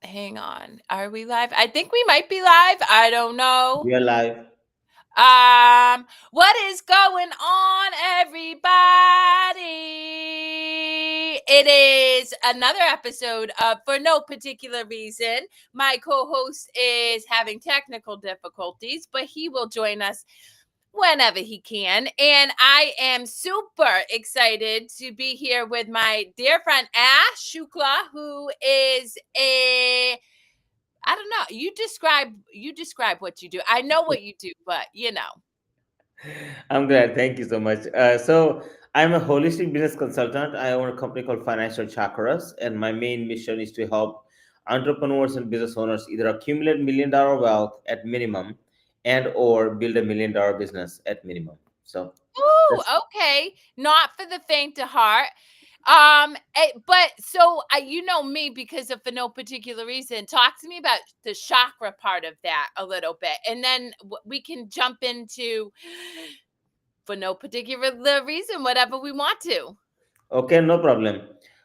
Hang on. Are we live? I think we might be live. I don't know. We are live. What is going on, everybody? It is another episode of For No Particular Reason. My co-host is having technical difficulties, but he will join us whenever he can. And I am super excited to be here with my dear friend Ash Shukla, who is a I don't know. You describe what you do. I know what you do, but you know. I'm glad. Thank you so much. I'm a holistic business consultant. I own a company called Financial Chakras, and my main mission is to help entrepreneurs and business owners either accumulate $1 million wealth at minimum, and or build $1 million business at minimum. So Ooh, that's okay. Not for the faint of heart. But so you know me because of for no particular reason. Talk to me about the chakra part of that a little bit, and then we can jump into for no particular reason whatever we want to. okay, no problem.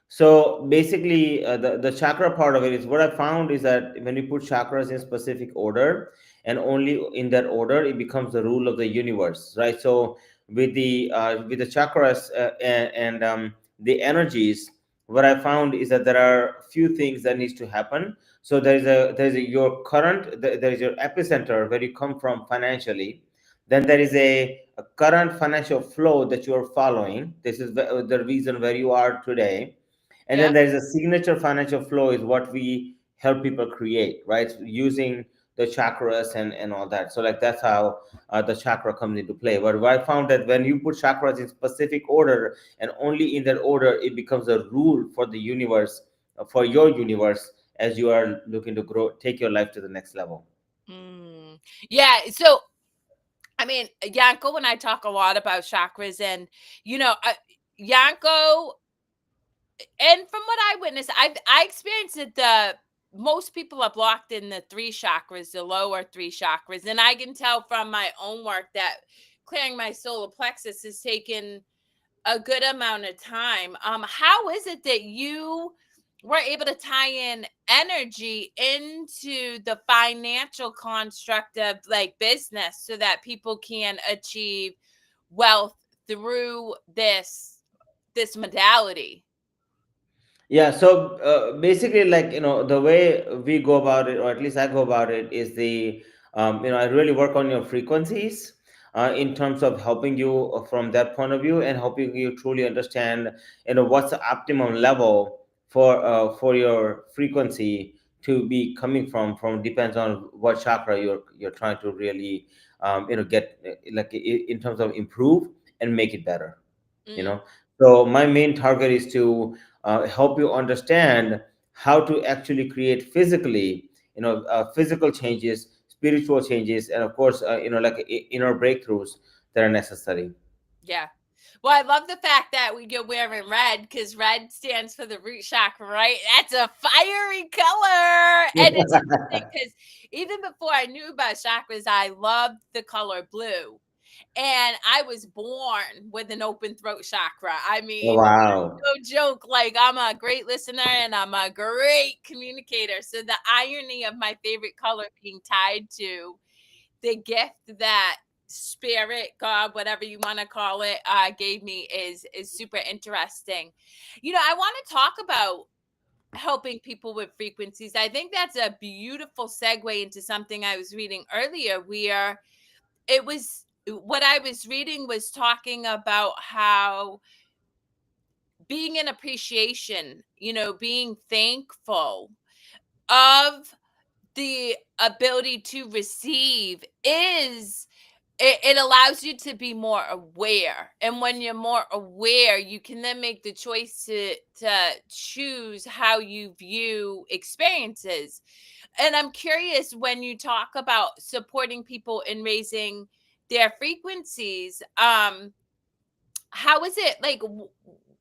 So basically, the chakra part of it is what I found is that when you put chakras in specific order and only in that order, it becomes the rule of the universe, right? So with the chakras and the energies, what I found is that there are few things that needs to happen. So your current, there is your epicenter where you come from financially. Then there is a current financial flow that you are following. This is the reason where you are today. And then Yep. there is a signature financial flow is what we help people create, right? Using the chakras and all that. So like that's how the chakra comes into play. But I found that when you put chakras in specific order and only in that order, it becomes a rule for the universe, for your universe, as you are looking to grow, take your life to the next level. Mm. Yeah. So I mean, Yanko and I talk a lot about chakras, and you know, Yanko, and from what I witnessed, I experienced that the most people are blocked in the three chakras, the lower three chakras, and I can tell from my own work that clearing my solar plexus has taken a good amount of time. How is it that you were able to tie in energy into the financial construct of like business so that people can achieve wealth through this modality? Yeah, so basically, like, the way we go about it, or at least I go about it, is I really work on your frequencies in terms of helping you from that point of view and helping you truly understand, what's the optimum level for your frequency to be coming from depends on what chakra you're trying to really, get like in terms of improve and make it better, you Mm, know. So my main target is to help you understand how to actually create physically, physical changes, spiritual changes, and of course, inner breakthroughs that are necessary. yeah. Well, I love the fact that you're wearing red because red stands for the root chakra, right? That's a fiery color. And it's interesting because even before I knew about chakras, I loved the color blue. And I was born with an open throat chakra. I mean, Wow. no joke. Like, I'm a great listener and I'm a great communicator. So, the irony of my favorite color being tied to the gift that spirit, God, whatever you want to call it, gave me is super interesting. I want to talk about helping people with frequencies. I think that's a beautiful segue into something I was reading earlier where it was what I was reading was talking about how being in appreciation, being thankful of the ability to receive it allows you to be more aware, and when you're more aware you can then make the choice to choose how you view experiences. And I'm curious, when you talk about supporting people in raising their frequencies, how is it like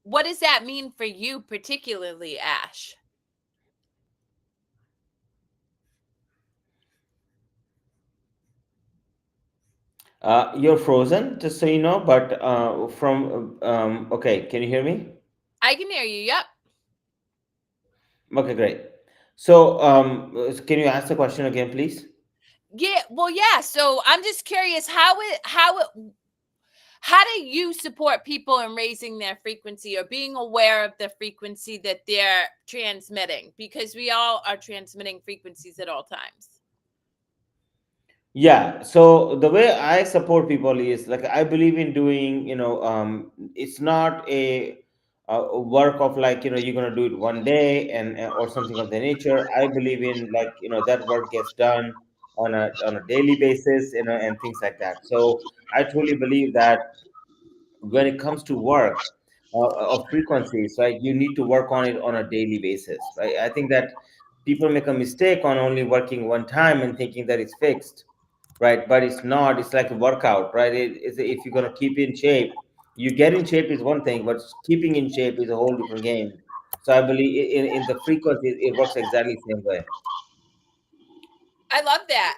what does that mean for you particularly, Ash? You're frozen, just so you know. But okay, can you hear me? I can hear you. Yep. Okay, great. So, can you ask the question again, please? Yeah, well, yeah. So I'm just curious how do you support people in raising their frequency or being aware of the frequency that they're transmitting? Because we all are transmitting frequencies at all times. Yeah. So the way I support people is like I believe in doing, it's not a work of like, you're gonna do it one day or something of the nature. I believe in like, that work gets done on a daily basis, and things like that. So I truly believe that when it comes to work of frequencies, right, you need to work on it on a daily basis, right? I think that people make a mistake on only working one time and thinking that it's fixed, right? But it's not. It's like a workout, right? If you're going to keep in shape, you get in shape is one thing, but keeping in shape is a whole different game. So I believe in the frequencies, it works exactly the same way. I love that.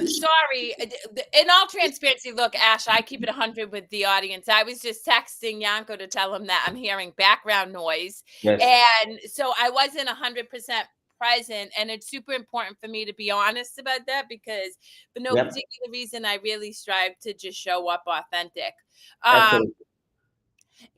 Sorry. In all transparency, look, Ash, I keep it 100 with the audience. I was just texting Yanko to tell him that I'm hearing background noise. Yes. And so I wasn't 100% present. And it's super important for me to be honest about that because for no Yep. particular reason, I really strive to just show up authentic. Um, Absolutely.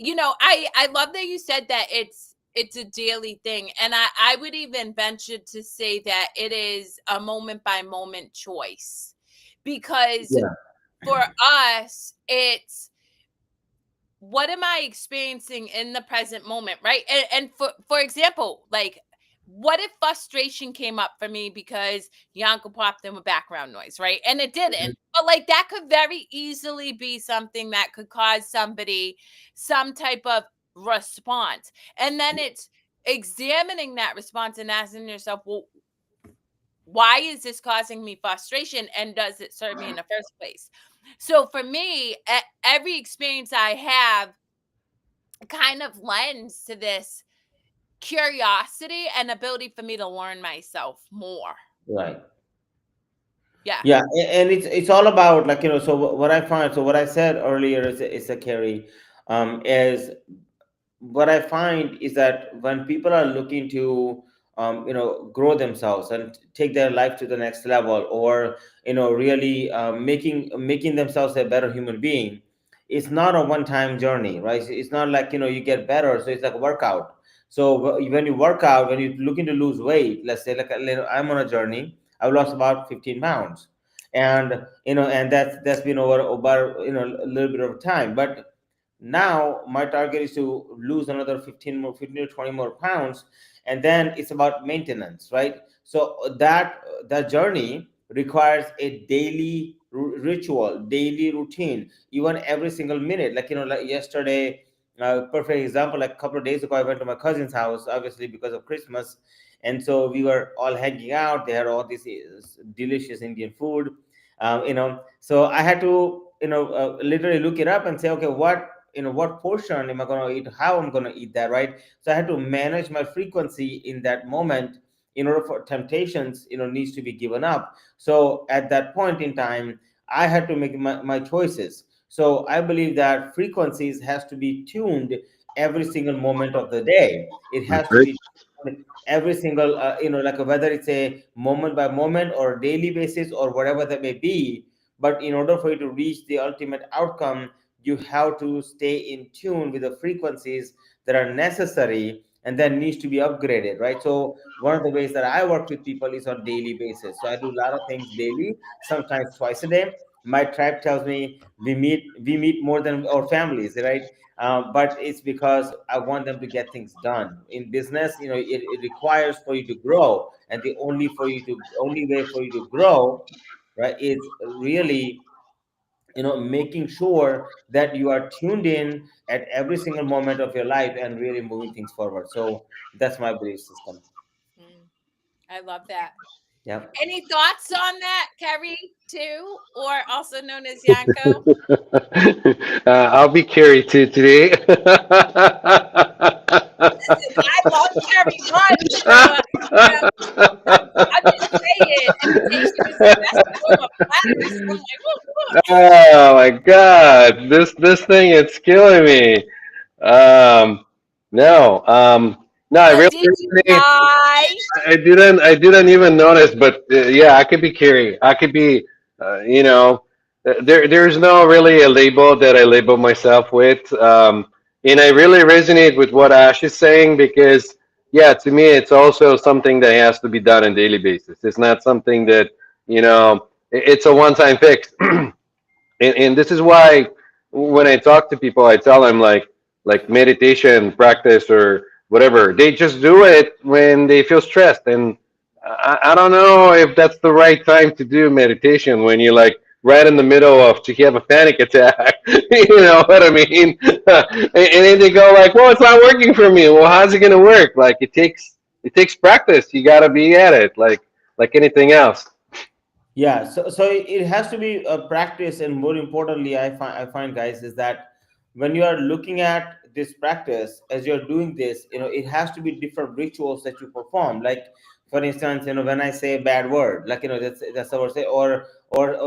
I love that you said that it's a daily thing, and I would even venture to say that it is a moment by moment choice, because Yeah. for us it's what am I experiencing in the present moment, right? And for example, like, what if frustration came up for me because Yanko popped in with background noise, right? And it Mhm. didn't. But like that could very easily be something that could cause somebody some type of response. And then it's examining that response and asking yourself, well, why is this causing me frustration and does it serve me in the first place? So for me, every experience I have kind of lends to this curiosity and ability for me to learn myself more. Right. Yeah. Yeah, and it's all about like, So what I find, so what I said earlier is a Kerry, is what I find is that when people are looking to, grow themselves and take their life to the next level, or really making themselves a better human being, it's not a one-time journey, right? It's not like you get better, so it's like a workout. So when you work out, when you're looking to lose weight, let's say like I'm on a journey. I've lost about 15 pounds, and that's been over about a little bit of time, but now my target is to lose another 15 to 20 more pounds, and then it's about maintenance, right? So that journey requires a daily ritual, daily routine, even every single minute. Like like yesterday, perfect example. Like a couple of days ago, I went to my cousin's house, obviously because of Christmas, and so we were all hanging out. They had all this delicious Indian food, so I had to literally look it up and say, okay, what portion am I going to eat, how I'm going to eat that, right? So I had to manage my frequency in that moment in order for temptations needs to be given up. So at that point in time, I had to make my choices. So I believe that frequencies has to be tuned every single moment of the day. It has to Right. be tuned every single like whether it's a moment by moment or daily basis or whatever that may be. But in order for you to reach the ultimate outcome, you have to stay in tune with the frequencies that are necessary and then needs to be upgraded, right? So one of the ways that I work with people is on daily basis. So I do a lot of things daily, sometimes twice a day. My tribe tells me we meet more than our families, right? But it's because I want them to get things done in business. It requires for you to grow, and the only way for you to grow, right, is really making sure that you are tuned in at every single moment of your life and really moving things forward. So that's my belief system. Mm, I love that. Yeah. Any thoughts on that, Kerri, too, or also known as Yanko? I'll be Kerri too today. Listen, I love Kerri one, I'm just saying, imitation is the best form of flattery. So I'm like, woo, woo. Oh my God, this thing is killing me. Um, no. No, I really, Did you really lie? I didn't even notice, but yeah, I could be Kerry. I could be, there's no really a label that I label myself with, and I really resonate with what Ash is saying because, yeah, to me, it's also something that has to be done on a daily basis. It's not something that it's a one-time fix. And this is why when I talk to people, I tell them like meditation practice or whatever. They just do it when they feel stressed, and I don't know if that's the right time to do meditation when you're like right in the middle of to have a panic attack. You know what I mean? And then they go like, "Well, it's not working for me. Well, how's it gonna work?" Like it takes practice. You got to be at it, like anything else. Yeah, so it has to be a practice, and more importantly, I find guys is that when you are looking at this practice as you're doing this, it has to be different rituals that you perform. Like for instance, when I say a bad word, like that's the word say, or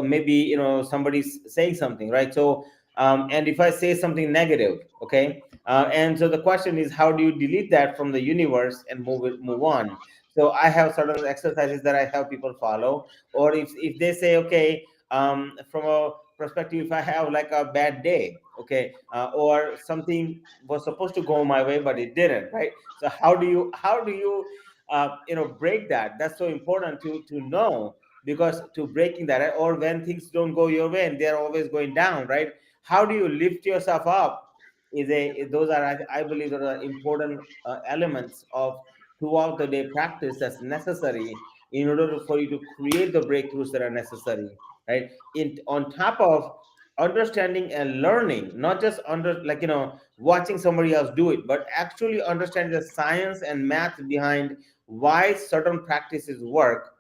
maybe somebody's saying something, right? So and if I say something negative, okay, and so the question is, how do you delete that from the universe and move on? So I have certain exercises that I have people follow. Or if they say, okay, from a perspective, if I have like a bad day, okay, or something was supposed to go my way but it didn't, right? So how do you break that? That's so important to know, because to breaking that, right? Or when things don't go your way and they're always going down, right? How do you lift yourself up? Those are, I believe, those are important elements of throughout the day practice that's necessary in order for you to create the breakthroughs that are necessary, right? On top of understanding and learning, not just watching somebody else do it, but actually understanding the science and math behind why certain practices work,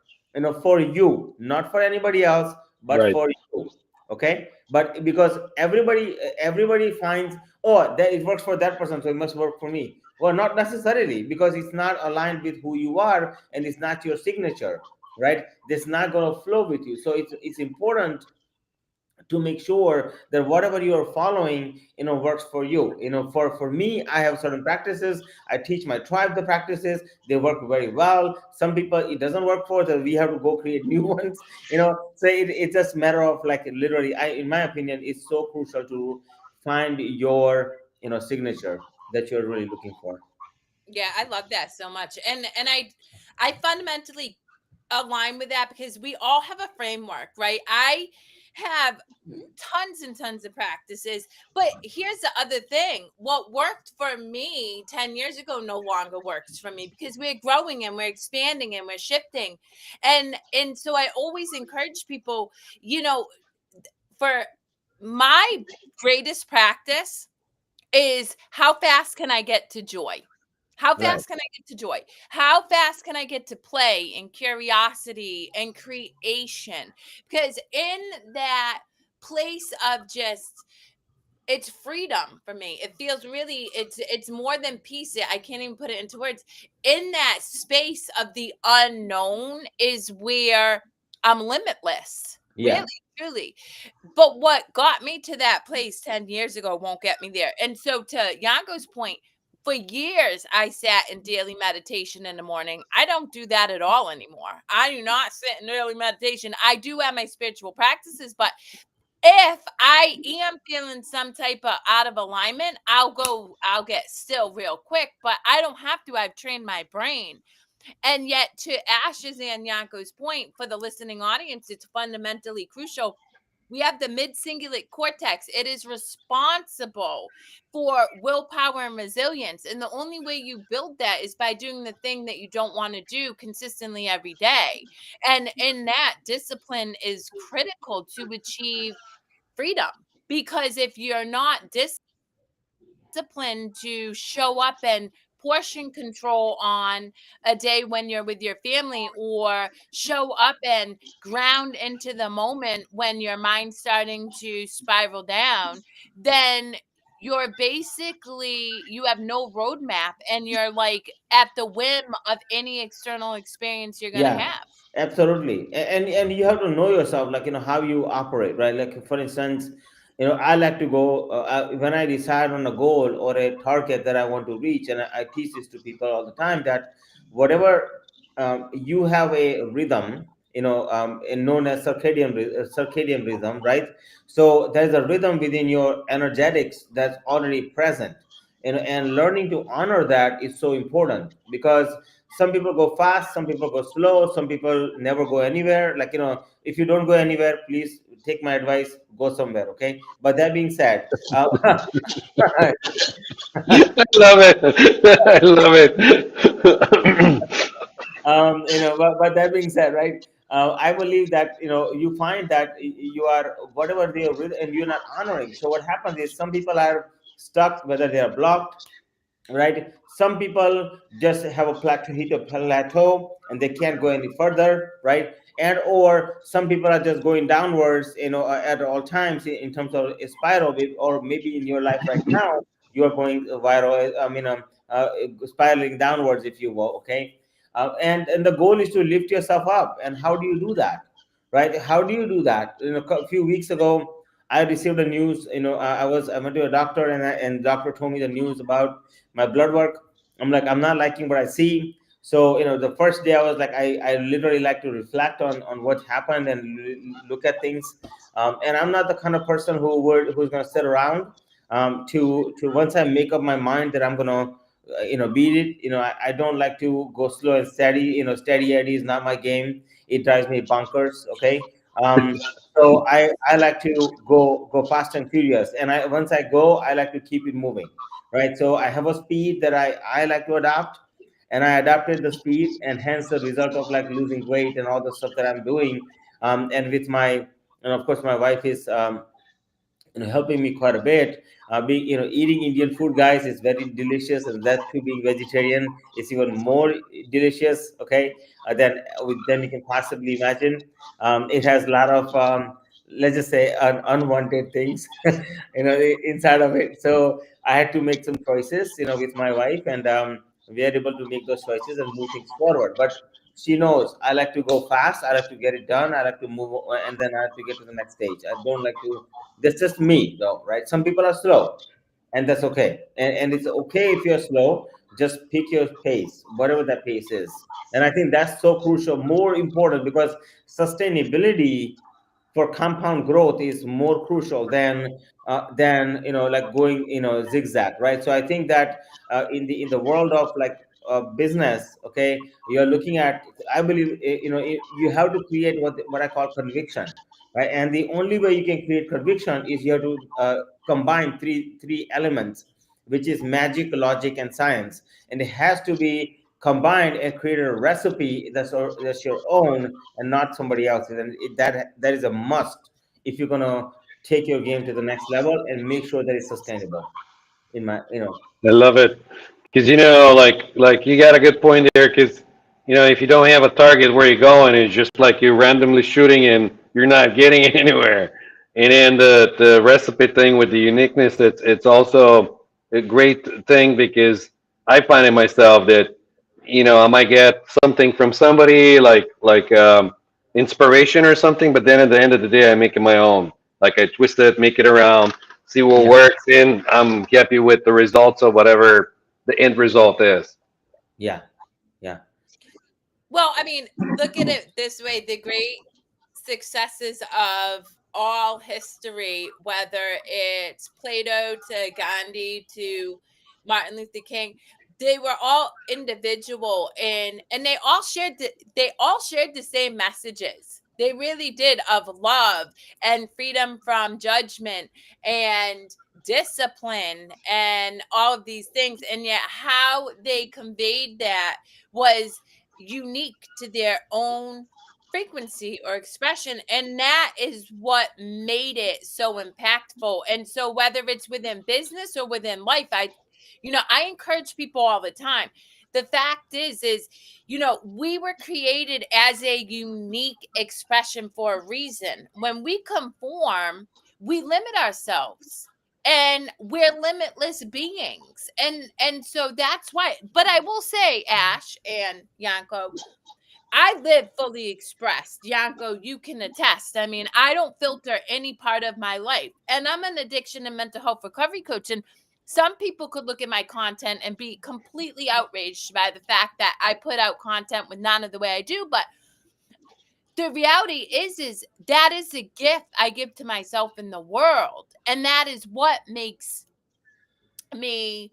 for you, not for anybody else, but Right. for you. Okay, but because everybody finds, oh, that it works for that person, so it must work for me. Well, not necessarily, because it's not aligned with who you are and it's not your signature, right? That's not going to flow with you. So it's important to make sure that whatever you are following, works for you. For me, I have certain practices. I teach my tribe the practices. They work very well. Some people it doesn't work for, so we have to go create new ones. So it's just matter of, like, literally, in my opinion, it's so crucial to find your signature that you're really looking for. Yeah, I love that so much. And I fundamentally align with that because we all have a framework, right? I have tons and tons of practices, but here's the other thing. What worked for me 10 years ago no longer works for me because we're growing and we're expanding and we're shifting. And so I always encourage people, you know, for my greatest practice is how fast can I get to joy? How Right. fast can I get to joy? How fast can I get to play and curiosity and creation? Because in that place of just it's freedom for me. It feels really it's more than peace. I can't even put it into words. In that space of the unknown is where I'm limitless. Really, Yeah. truly. But what got me to that place 10 years ago won't get me there. And so to Yanko's point, for years I sat in daily meditation in the morning. I don't do that at all anymore. I do not sit in daily meditation. I do have my spiritual practices, but if I am feeling some type of out of alignment, I'll get still real quick, but I don't have to. I've trained my brain. And yet, to Ash's and Yanko's point, for the listening audience, it's fundamentally crucial. We have the mid cingulate cortex. It is responsible for willpower and resilience. And the only way you build that is by doing the thing that you don't want to do consistently every day. And in that, discipline is critical to achieve freedom. Because if you're not disciplined to show up and portion control on a day when you're with your family, or show up and ground into the moment when your mind's starting to spiral down, then you have no roadmap and you're like at the whim of any external experience you're going to Yeah, have. absolutely. And you have to know yourself, like, how you operate, right? Like, for instance, I like to go when I decide on a goal or a target that I want to reach, and I teach this to people all the time, that whatever you have a rhythm, and known as circadian rhythm, right? So there's a rhythm within your energetics that's already present, and learning to honor that is so important, because some people go fast, some people go slow, some people never go anywhere. Like, if you don't go anywhere, please take my advice, go somewhere, okay? But that being said, I love it. I love it. but that being said, right? I believe that you find that you are whatever they are with, and you're not honoring. So what happens is some people are stuck, whether they are blocked, right? Some people just have a plateau, hit a plateau, and they can't go any further, right? And or some people are just going downwards, at all times, in terms of a spiral, or maybe in your life right now you are going viral. I mean, spiraling downwards, if you will, okay? And the goal is to lift yourself up. And how do you do that, right? How do you do that? A few weeks ago, I received a news. I went to a doctor, and doctor told me the news about my blood work. I'm like, I'm not liking what I see. So, the first day I was like, I literally like to reflect on what happened, and look at things. And I'm not the kind of person who's going to sit around, to once I make up my mind that I'm going to, beat it. I don't like to go slow and steady. Steady Eddie is not my game. It drives me bonkers. Okay. So I like to go fast and furious. And once I go, I like to keep it moving, right? So I have a speed that I like to adapt, and I adapted the speed, and hence the result of like losing weight and all the stuff that I'm doing. And with and of course my wife is, helping me quite a bit. Being, eating Indian food, guys, is very delicious, and that too, being vegetarian, is even more delicious. Okay, than you can possibly imagine. It has a lot of, let's just say, unwanted things, inside of it. So I had to make some choices, with my wife, and we are able to make those choices and move things forward. But she knows I like to go fast. I like to get it done. I like to move, and then I have to get to the next stage. I don't like to. That's just me, though, right? Some people are slow, and that's okay. And it's okay if you're slow. Just pick your pace, whatever that pace is. And I think that's so crucial, more important, because sustainability for compound growth is more crucial than like going, zigzag, right? So I think that in the world of like business, okay, you're looking at, I believe, you have to create what I call conviction, right? And the only way you can create conviction is you have to combine three elements, which is magic, logic, and science. And it has to be combined and create a recipe that's your own, and not somebody else's. And that is a must if you're gonna take your game to the next level and make sure that it's sustainable. In my, I love it because like you got a good point there. Because if you don't have a target where you're going, it's just like you're randomly shooting and you're not getting anywhere. And then the recipe thing with the uniqueness, it's also a great thing because I find in myself that I might get something from somebody like inspiration or something, but then at the end of the day, I make it my own. Like I twist it, make it around, see what yeah, works, and I'm happy with the results of whatever the end result is. yeah, yeah, Well, I mean, look at it this way, the great successes of all history, whether it's Plato to Gandhi to Martin Luther King, they were all individual, and they all shared the same messages. They really did, of love and freedom from judgment and discipline and all of these things. And yet how they conveyed that was unique to their own frequency or expression, and that is what made it so impactful. And so whether it's within business or within life, I encourage people all the time. The fact is we were created as a unique expression for a reason. When we conform, we limit ourselves, and we're limitless beings. And so that's why. But I will say, Ash and Yanko, I live fully expressed. Yanko, you can attest. I mean, I don't filter any part of my life. And I'm an addiction and mental health recovery coach. And some people could look at my content and be completely outraged by the fact that I put out content with none of the way I do. But the reality is that is a gift I give to myself in the world. And that is what makes me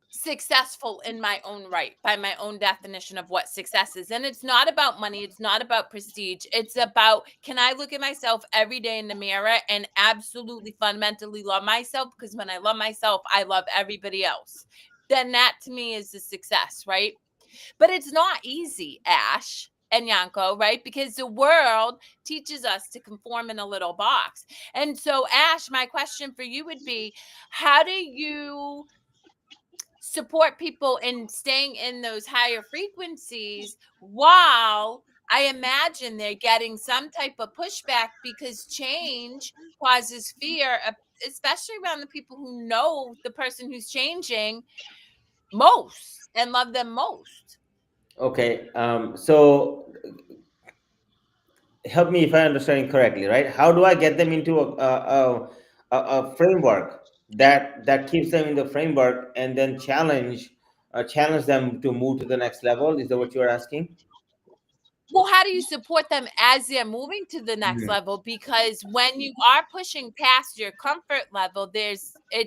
successful in my own right, by my own definition of what success is. And it's not about money, it's not about prestige. It's about, can I look at myself every day in the mirror and absolutely fundamentally love myself? Because when I love myself, I love everybody else. Then that to me is a success, right? But it's not easy, Ash and Yanko, right? Because the world teaches us to conform in a little box. And so, Ash, my question for you would be, how do you support people in staying in those higher frequencies while I imagine they're getting some type of pushback because change causes fear, especially around the people who know the person who's changing most and love them most? Okay, so help me if I understand correctly, right? How do I get them into a framework that keeps them in the framework and then challenge them to move to the next level? Is that what you're asking? Well, how do you support them as they're moving to the next Mhm. level? Because when you are pushing past your comfort level, there's Yeah.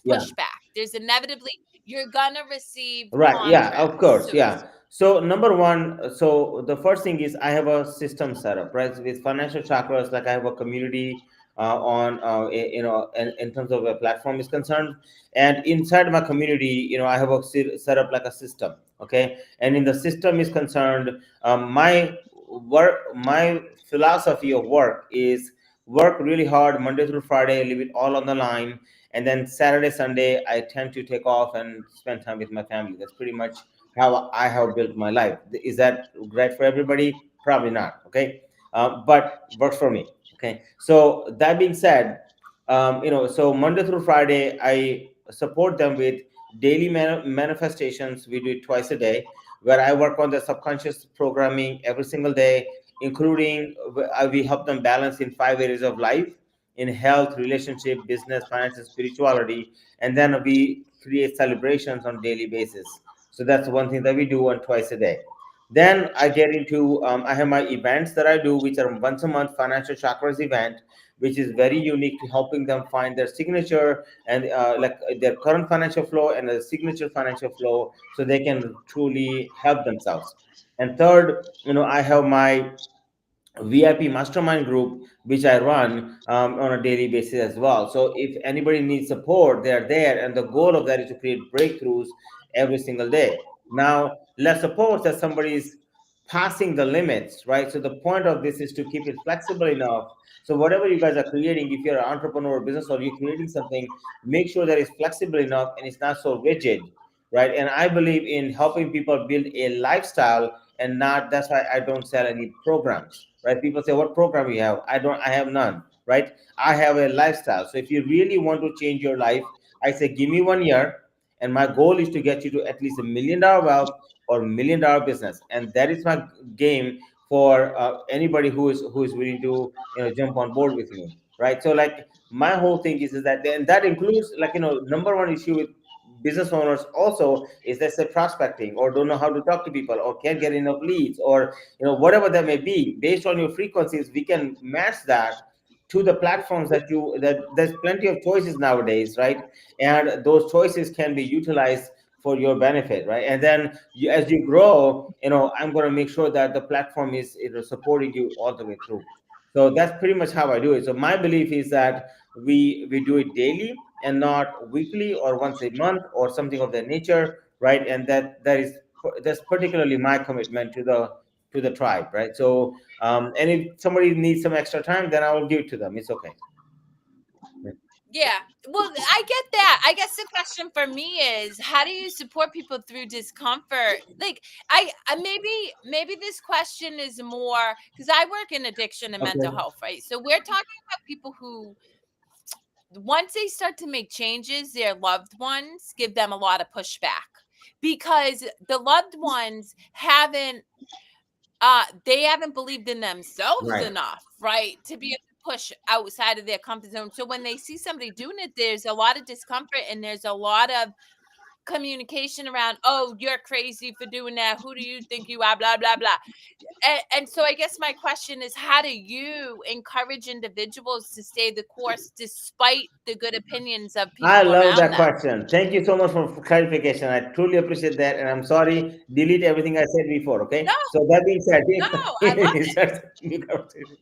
pushback. There's inevitably, you're gonna receive Right. Yeah. Of contrast, course. so to Yeah. speak. So number one, so the first thing is I have a system set up, right? With financial chakras, like I have a community on, in terms of a platform is concerned, and inside my community, I have a set up like a system. Okay, and in the system is concerned, my philosophy of work is work really hard Monday through Friday, leave it all on the line, and then Saturday, Sunday, I tend to take off and spend time with my family. That's pretty much how I have built my life. Is that great for everybody? Probably not. Okay, but works for me. Okay, so that being said, so Monday through Friday, I support them with daily manifestations. We do it twice a day, where I work on the subconscious programming every single day, including we help them balance in 5 areas of life: in health, relationship, business, finance, and spirituality. And then we create celebrations on daily basis. So that's one thing that we do on twice a day. Then I get into I have my events that I do, which are once a month financial chakras event, which is very unique to helping them find their signature and their current financial flow and a signature financial flow, so they can truly help themselves. And third, I have my VIP mastermind group, which I run on a daily basis as well. So if anybody needs support, they're there. And the goal of that is to create breakthroughs every single day. Now, let's suppose that somebody is passing the limits, right? So the point of this is to keep it flexible enough. So whatever you guys are creating, if you're an entrepreneur or business or you're creating something, make sure that it's flexible enough and it's not so rigid, right? And I believe in helping people build a lifestyle and not, that's why I don't sell any programs, right? People say, what program you have? I have none, right? I have a lifestyle. So if you really want to change your life, I say give me 1 year, and my goal is to get you to at least $1 million wealth or $1 million business. And that is my game for anybody who is willing to jump on board with me, right? So like my whole thing is that, and that includes, like, number one issue with business owners also is, let's say, prospecting, or don't know how to talk to people, or can't get enough leads, or whatever that may be. Based on your frequencies, we can match that to the platforms that there's plenty of choices nowadays, right? And those choices can be utilized for your benefit, right? And then as you grow, I'm going to make sure that the platform is supporting you all the way through. So that's pretty much how I do it. So my belief is that we do it daily and not weekly or once a month or something of that nature, right? And that's particularly my commitment to the tribe, right? So and if somebody needs some extra time, then I will give it to them. It's okay. Yeah. Well, I get that. I guess the question for me is, how do you support people through discomfort? Like, maybe this question is more because I work in addiction and mental Okay. health, right? So we're talking about people who, once they start to make changes, their loved ones give them a lot of pushback because the loved ones haven't they haven't believed in themselves Right. enough, right, to be able to push outside of their comfort zone. So when they see somebody doing it, there's a lot of discomfort and there's a lot of communication around, oh, you're crazy for doing that. Who do you think you are? Blah, blah, blah. And so I guess my question is, how do you encourage individuals to stay the course despite the good opinions of I people love around that them? question. Thank you so much for clarification. I truly appreciate that. And I'm sorry, delete everything I said before. No, Okay. So that being said, no, I love it. new conversation.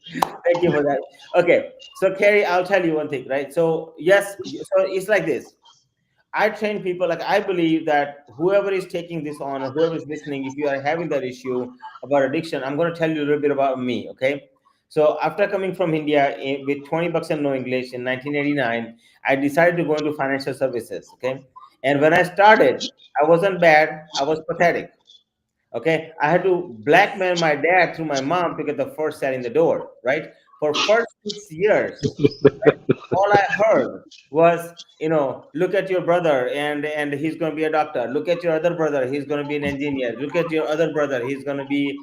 Thank you for that. Okay. So Kerri, I'll tell you one thing, right? So yes, so it's like this. I train people, like I believe that whoever is taking this on or whoever is listening, if you are having that issue about addiction, I'm going to tell you a little bit about me. Okay. So after coming from India with 20 bucks and no English in 1989, I decided to go into financial services. Okay. And when I started, I wasn't bad. I was pathetic. Okay. I had to blackmail my dad through my mom to get the first set in the door. Right. For first 6 years, right? All I heard was, look at your brother and he's going to be a doctor. Look at your other brother, he's going to be an engineer. Look at your other brother, he's going to be,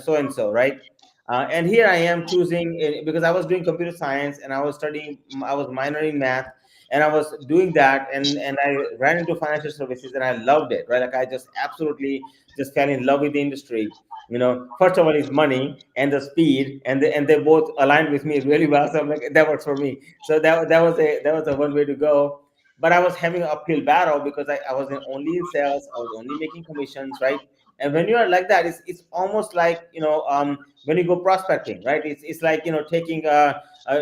so and so, right? And here I am choosing, because I was doing computer science and I was studying, I was minoring in math, and I was doing that, and I ran into financial services and I loved it, right? Like I just absolutely just fell in love with the industry. First of all is money and the speed, and they both aligned with me really well. So I'm like, that works for me. So that was a one way to go. But I was having an uphill battle because I was only in sales. I was only making commissions, right? And when you are like that, it's almost like, when you go prospecting, right? It's like, taking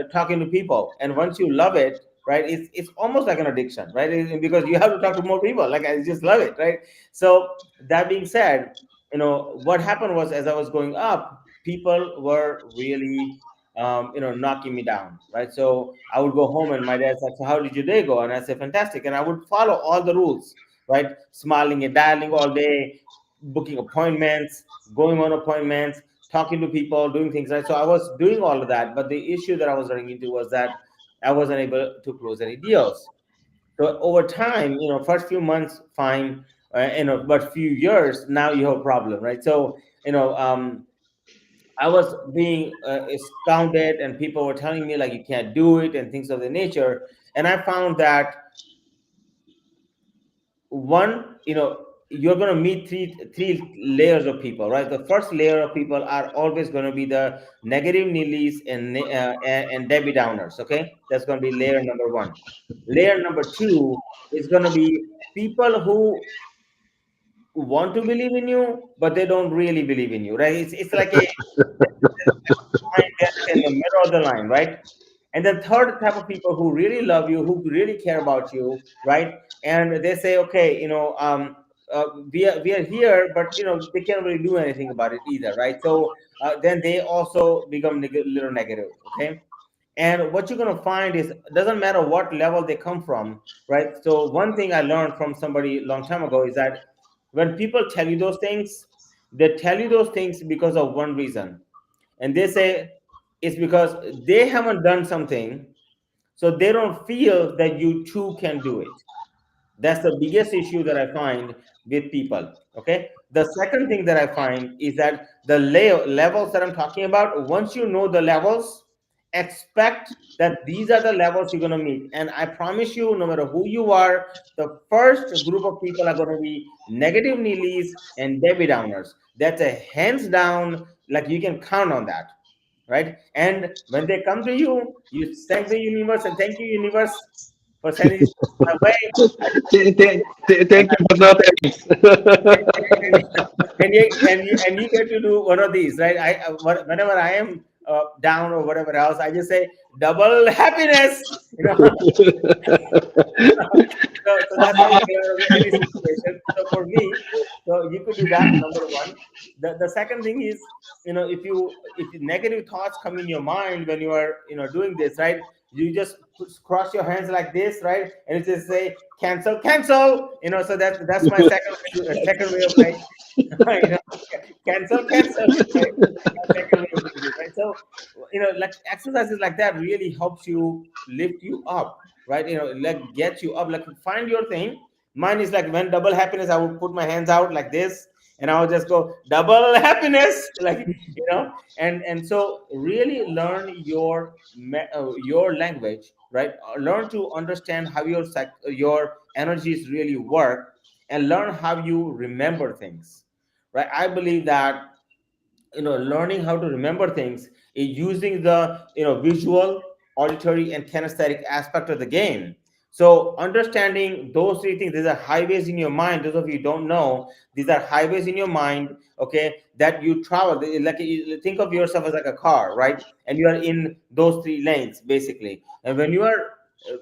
talking to people, and once you love it, right, it's almost like an addiction, right? Because you have to talk to more people. Like I just love it, right? So that being said, what happened was, as I was going up, people were really knocking me down, right? So I would go home and my dad's like, so how did your day go? And I say, fantastic. And I would follow all the rules, right? Smiling and dialing all day, booking appointments, going on appointments, talking to people, doing things, right? So I was doing all of that, but the issue that I was running into was that I wasn't able to close any deals. So over time, first few months, fine, but few years, now you have a problem, right? So, I was being astounded, and people were telling me like you can't do it and things of the nature. And I found that one, you're going to meet three layers of people, right? The first layer of people are always going to be the negative Nillies and Debbie Downers. Okay, that's going to be layer number one. Layer number two is going to be people who want to believe in you, but they don't really believe in you, right? It's like a line there in the middle of the line, right? And the third type of people who really love you, who really care about you, right? And they say, okay, we are here, but they can't really do anything about it either, right? So then they also become little negative, okay? And what you're going to find is, it doesn't matter what level they come from, right? So one thing I learned from somebody a long time ago is that when people tell you those things, they tell you those things because of one reason. And they say it's because they haven't done something, so they don't feel that you too can do it. That's the biggest issue that I find with people. Okay. The second thing that I find is that the levels that I'm talking about, once you know the levels, expect that these are the levels you're going to meet. And I promise you, no matter who you are, the first group of people are going to be negative Neelys and Debbie Downers. That's a hands down, like you can count on that. Right. And when they come to you, you thank the universe and thank you, universe, for sending this my way. Thank you, but no thanks. And you get to do one of these, right? Whenever I am down or whatever else, I just say double happiness. So that's how you get out of any situation. So for me, so you could do that. Number one. The second thing is, if negative thoughts come in your mind when you are doing this, right? You just cross your hands like this, right? And it just say cancel, cancel. So that's my second way of like cancel, cancel. Right? Second way of doing it, right? So like exercises like that really helps you lift you up, right? Like get you up, like find your thing. Mine is like, when double happiness, I would put my hands out like this, and I'll just go double happiness, like, and so really learn your language, right? Learn to understand how your energies really work, and learn how you remember things, right? I believe that learning how to remember things is using the visual, auditory, and kinesthetic aspect of the game. So understanding those three things, these are highways in your mind. Those of you who don't know, these are highways in your mind, okay, that you travel. Like, you think of yourself as like a car, right? And you are in those three lanes basically, and when you are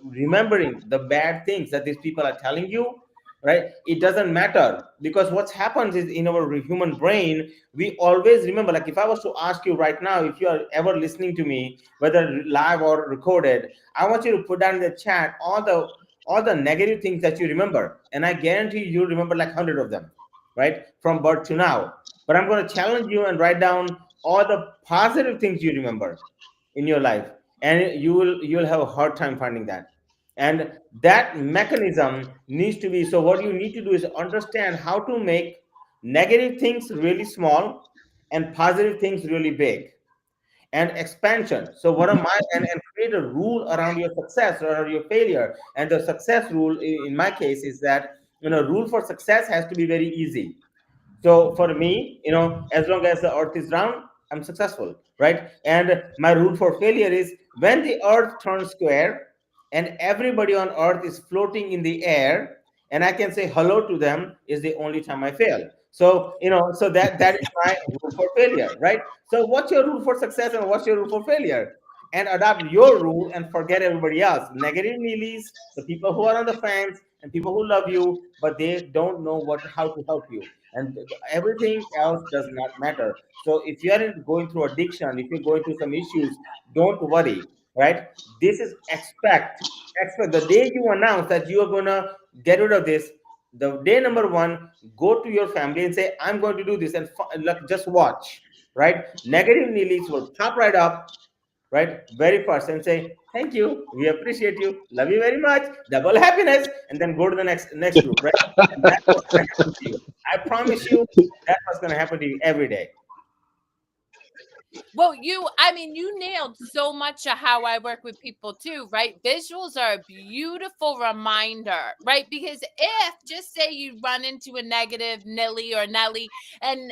remembering the bad things that these people are telling you, right, it doesn't matter, because what happens is, in our human brain, we always remember. Like, if I was to ask you right now, if you are ever listening to me, whether live or recorded, I want you to put down in the chat all the negative things that you remember, and I guarantee you remember like 100 of them, right, from birth to now. But I'm going to challenge you and write down all the positive things you remember in your life, and you'll have a hard time finding that. And that mechanism needs to be, so what you need to do is understand how to make negative things really small and positive things really big, and expansion. So what am I, and create a rule around your success or your failure. And the success rule in my case is that, rule for success has to be very easy. So for me, as long as the earth is round, I'm successful, right? And my rule for failure is, when the earth turns square and everybody on earth is floating in the air, and I can say hello to them, is the only time I fail. So, so that is my rule for failure, right? So what's your rule for success and what's your rule for failure? And adopt your rule and forget everybody else. Negative Neelys, the people who are on the fence, and people who love you, but they don't know how to help you, and everything else does not matter. So if you are going through addiction, if you're going through some issues, don't worry, right? This is expect the day you announce that you are going to get rid of this, the day number one, go to your family and say, I'm going to do this, and look, just watch, right? Negative Neelys will pop right up, right, very first, and say, thank you, we appreciate you, love you very much, double happiness, and then go to the next group, right? And that's what's going to happen to you. I promise you, that's what's going to happen to you every day. Well, I mean, you nailed so much of how I work with people too, right? Visuals are a beautiful reminder, right? Because if, just say you run into a negative Nilly or Nelly, and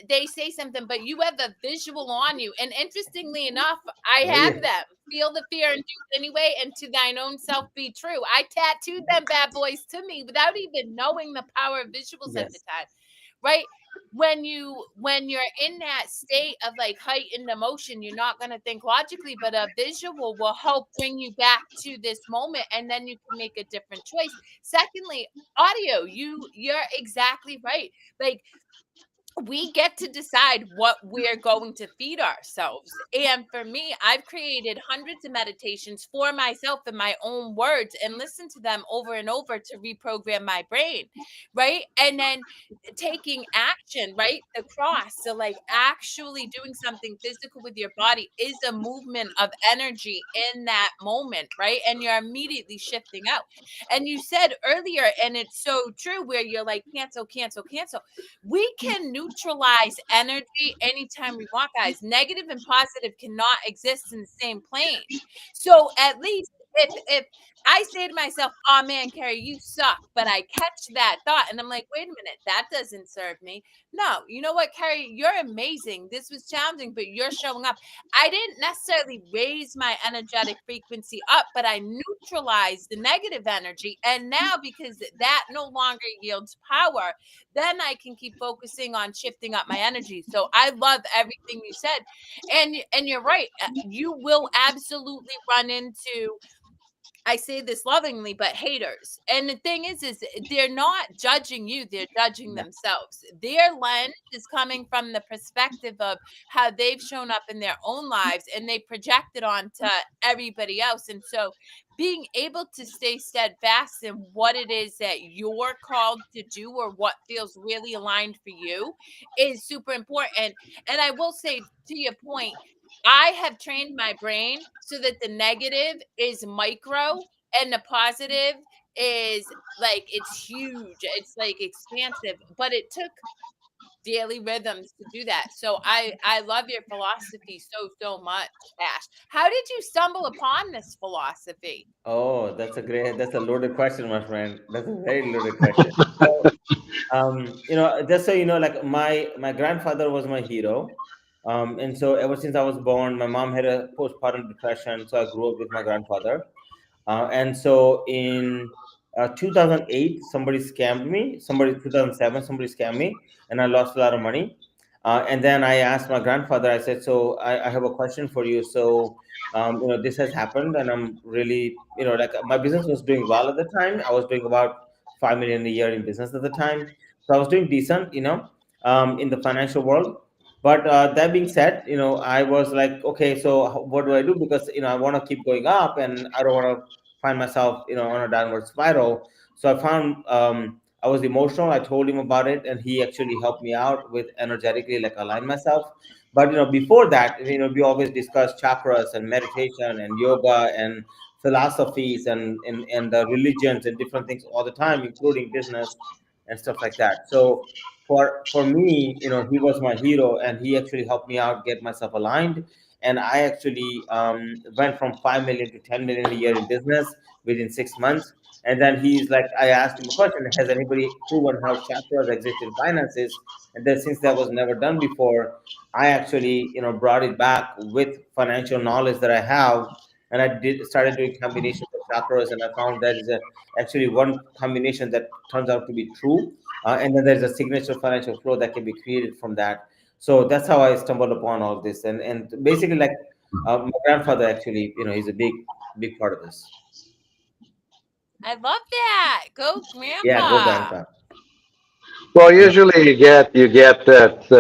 they say something, but you have a visual on you. And interestingly enough, I Oh have yeah. them. Feel the fear and do it anyway, and to thine own self be true. I tattooed them bad boys to me without even knowing the power of visuals at the Yes. time, right? When you're in that state of like heightened emotion, you're not going to think logically, but a visual will help bring you back to this moment, and then you can make a different choice. Secondly, audio, you're exactly right. Like, we get to decide what we're going to feed ourselves. And for me, I've created hundreds of meditations for myself in my own words and listen to them over and over to reprogram my brain, right? And then taking action, right? The cross. So, like, actually doing something physical with your body is a movement of energy in that moment, right? And you're immediately shifting out. And you said earlier, and it's so true, where you're like, cancel, cancel, cancel. We can neutralize energy anytime we want, guys. Negative and positive cannot exist in the same plane. So at least if I say to myself, "Oh man, Kerri, you suck," but I catch that thought and I'm like, "Wait a minute, that doesn't serve me." No, you know what, Kerri, you're amazing. This was challenging, but you're showing up. I didn't necessarily raise my energetic frequency up, but I neutralized the negative energy. And now, because that no longer yields power, then I can keep focusing on shifting up my energy. So I love everything you said. And you're right. You will absolutely run into, I say this lovingly, but haters. And the thing is they're not judging you, they're judging Yeah. themselves. Their lens is coming from the perspective of how they've shown up in their own lives, and they project it onto everybody else. And so being able to stay steadfast in what it is that you're called to do, or what feels really aligned for you, is super important. And I will say, to your point, I have trained my brain so that the negative is micro and the positive is like it's huge. It's like expansive, but it took daily rhythms to do that. So I love your philosophy so much, Ash. How did you stumble upon this philosophy? Oh, that's a loaded question, my friend. That's a very loaded question. So, just so you know, like my grandfather was my hero. And so ever since I was born, my mom had a postpartum depression, so I grew up with my grandfather. And so in 2008, somebody scammed me. 2007, somebody scammed me, and I lost a lot of money. And then I asked my grandfather. I said, "So I have a question for you. So, this has happened, and I'm really, like my business was doing well at the time. I was doing about 5 million a year in business at the time, so I was doing decent, in the financial world. But that being said, I was like, okay, so what do I do? Because I want to keep going up, and I don't want to find myself, on a downward spiral. So I found I was emotional. I told him about it, and he actually helped me out with energetically, like align myself. But before that, we always discuss chakras and meditation and yoga and philosophies and the religions and different things all the time, including business and stuff like that. So for me, he was my hero, and he actually helped me out get myself aligned. And I actually went from 5 million to 10 million a year in business within 6 months. And then he's like, I asked him a question: has anybody proven how chakras exist in finances? And then since that was never done before, I actually brought it back with financial knowledge that I have, and I did started doing combinations of chakras, and I found that is actually one combination that turns out to be true. And then there's a signature financial flow that can be created from that. So that's how I stumbled upon all this, and basically, like, my grandfather actually, he's a big part of this. I love that. Go Yeah, go grandpa. grandpa. Well, You know, usually you get that,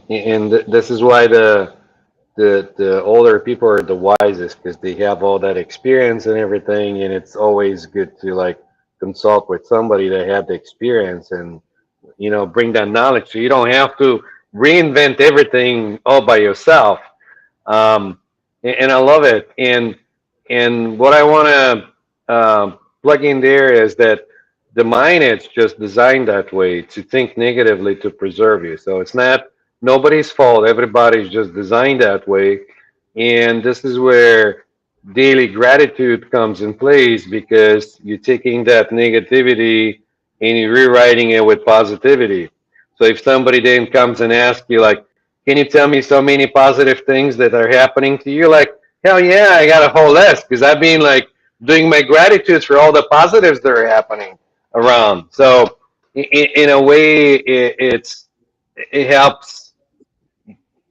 and this is why the older people are the wisest because they have all that experience and everything, and it's always good to like consult with somebody that had the experience and bring that knowledge, so you don't have to reinvent everything all by yourself. And I love it. And what I want to plug in there is that the mind is just designed that way to think negatively to preserve you. So it's not nobody's fault. Everybody's just designed that way. And this is where daily gratitude comes in place because you're taking that negativity and you're rewriting it with positivity. So if somebody then comes and asks you like, can you tell me so many positive things that are happening to you? Like, hell yeah, I got a whole list because I've been like doing my gratitudes for all the positives that are happening around. So in a way, it helps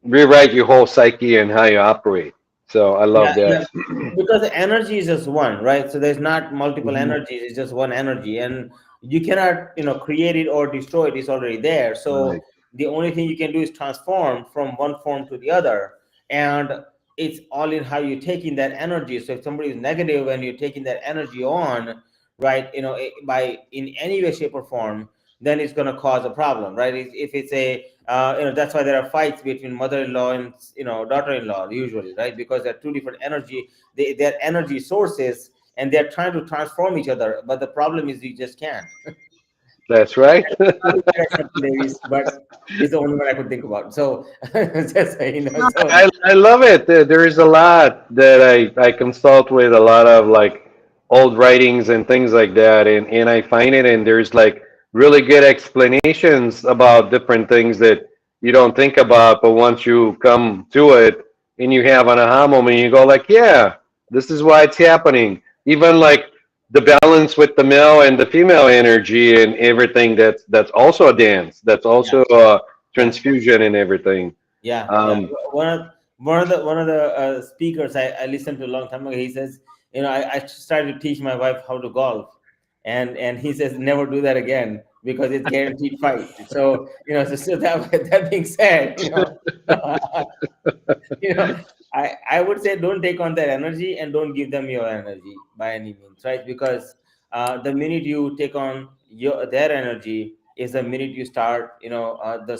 rewrite your whole psyche and how you operate. So I yeah, love yeah, that. because the energy is just one, right? So there's not multiple Mhm. energies; it's just one energy, and you cannot, create it or destroy it. It's already there. Right. So the only thing you can do is transform from one form to the other, and it's all in how you're taking that energy. So if somebody is negative and you're taking that energy on, right, by in any way, shape, or form, then it's going to cause a problem, right? If it's a that's why there are fights between mother-in-law and daughter-in-law usually, right? Because they're two different energy, they're energy sources, and they're trying to transform each other. But the problem is you just can't. That's right. Sorry, ladies, but it's the only one I could think about. So just so I love it. There is a lot that I consult with a lot of like old writings and things like that, and I find it, and there's like really good explanations about different things that you don't think about, but once you come to it and you have an aha moment, you go like, yeah, this is why it's happening. Even like the balance with the male and the female energy and everything. That's also a dance. That's yeah, also a yeah, transfusion and everything. yeah. Um, One of the speakers I listened to a long time ago. He says, I started to teach my wife how to golf, and he says never do that again because it's guaranteed fight. So so that being said, you know I would say don't take on their energy and don't give them your energy by any means, right? Because the minute you take on their energy is the minute you start the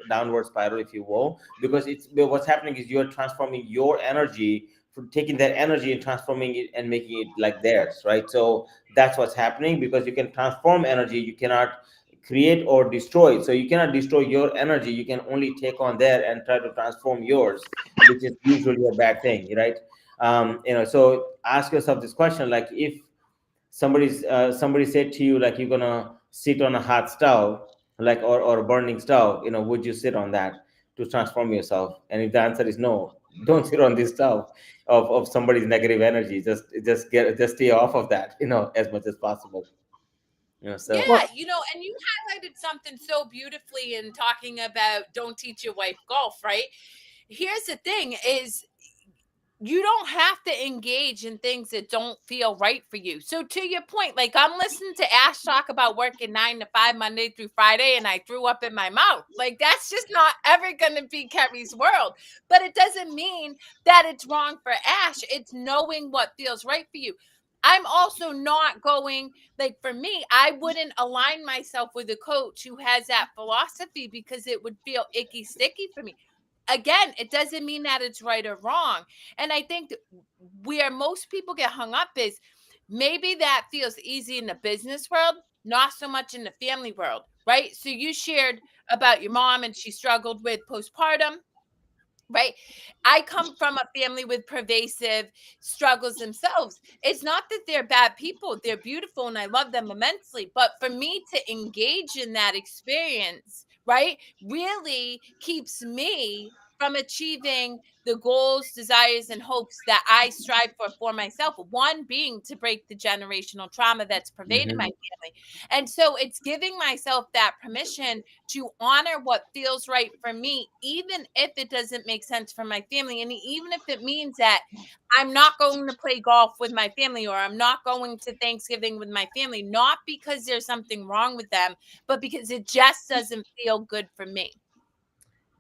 downward spiral, if you will, because it's what's happening is you're transforming your energy taking that energy and transforming it and making it like theirs, right? So that's what's happening, because you can transform energy, you cannot create or destroy it. So you cannot destroy your energy, you can only take on there and try to transform yours, which is usually a bad thing, right? So ask yourself this question, like, if somebody said to you, like, you're gonna sit on a hot stove, like, or a burning stove, would you sit on that to transform yourself? And if the answer is no, don't sit on this stove of somebody's negative energy. Just stay off of that, as much as possible. So Yeah, well, and you highlighted something so beautifully in talking about don't teach your wife golf, right? Here's the thing is you don't have to engage in things that don't feel right for you. So to your point, like I'm listening to Ash talk about working 9 to 5 Monday through Friday, and I threw up in my mouth. Like that's just not ever going to be Kerri's world. But it doesn't mean that it's wrong for Ash. It's knowing what feels right for you. I'm also not going, like for me, I wouldn't align myself with a coach who has that philosophy because it would feel icky sticky for me. Again, it doesn't mean that it's right or wrong. And I think where most people get hung up is maybe that feels easy in the business world, not so much in the family world, right? So you shared about your mom and she struggled with postpartum, right? I come from a family with pervasive struggles themselves. It's not that they're bad people, they're beautiful and I love them immensely. But for me to engage in that experience, right, really keeps me from achieving the goals, desires, and hopes that I strive for myself. One being to break the generational trauma that's pervaded my mhm. family. And so it's giving myself that permission to honor what feels right for me, even if it doesn't make sense for my family. And even if it means that I'm not going to play golf with my family or I'm not going to Thanksgiving with my family, not because there's something wrong with them, but because it just doesn't feel good for me.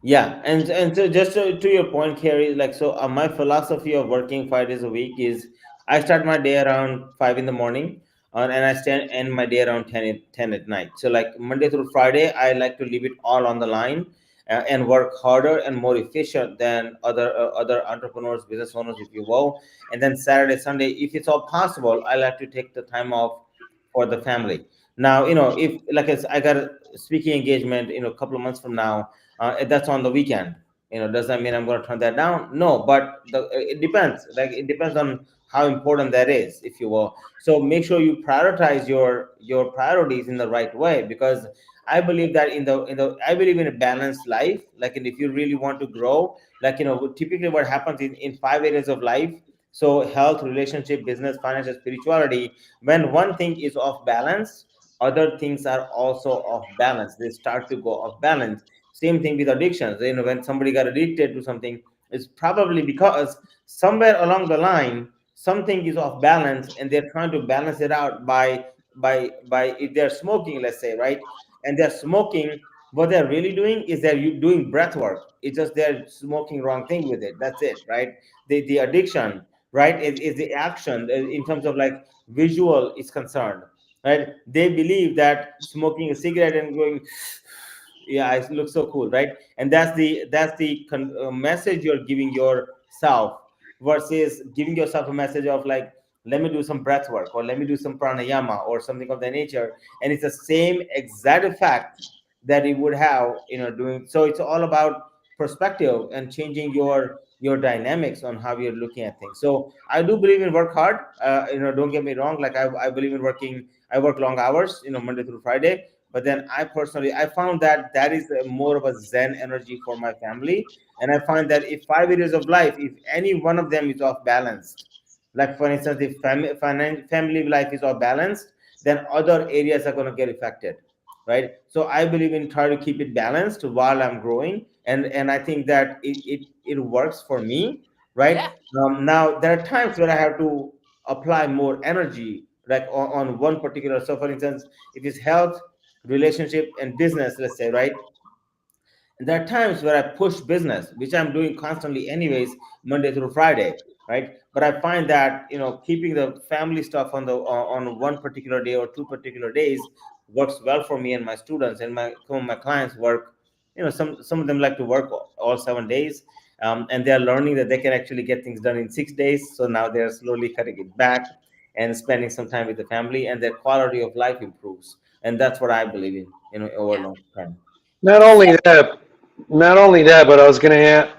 Yeah, and so just to your point, Carrie, like, so my philosophy of working 5 days a week is I start my day around 5 in the morning, and I end my day around 10 at night. So like Monday through Friday, I like to leave it all on the line, and work harder and more efficient than other entrepreneurs, business owners, if you will. And then Saturday, Sunday, if it's all possible, I like to take the time off for the family. Now, if like I got a speaking engagement, a couple of months from now, that's on the weekend. Does that mean I'm going to turn that down? No, but it depends. Like, it depends on how important that is, if you will. So make sure you prioritize your priorities in the right way, because I believe that I believe in a balanced life. Like, and if you really want to grow, like, typically what happens in 5 areas of life. So health, relationship, business, financial, spirituality. When one thing is off balance, other things are also off balance. They start to go off balance. Same thing with addictions. When somebody got addicted to something, it's probably because somewhere along the line something is off balance, and they're trying to balance it out by if they're smoking, let's say, right? And they're smoking, what they're really doing is doing breath work. It's just they're smoking wrong thing with it. That's it, right? The addiction, right, is the action, in terms of like visual is concerned, right? They believe that smoking a cigarette and going, yeah, it looks so cool, right? And that's the message you're giving yourself, versus giving yourself a message of like, let me do some breath work, or let me do some pranayama or something of that nature. And it's the same exact effect that it would have, doing. So it's all about perspective and changing your dynamics on how you're looking at things. So I do believe in work hard. Don't get me wrong, like, I believe in working. I work long hours, Monday through Friday. But then I found that that is more of a zen energy for my family. And I find that if 5 areas of life, if any one of them is off balanced, like for instance, if family life is off balanced, then other areas are going to get affected, right? So I believe in try to keep it balanced while I'm growing, and I think that it works for me, Yeah. right? Now there are times where I have to apply more energy, like on one particular. So for instance, if it's health, relationship, and business, let's say, right? And there are times where I push business, which I'm doing constantly anyways, Monday through Friday, right? But I find that, keeping the family stuff on one particular day or two particular days works well for me and my students, and some of my clients work. Some of them like to work all 7 days. And they are learning that they can actually get things done in 6 days. So now they are slowly cutting it back and spending some time with the family, and their quality of life improves. And that's what I believe in, over a Yeah. long time. Not So only that, not only that, but I was going to add,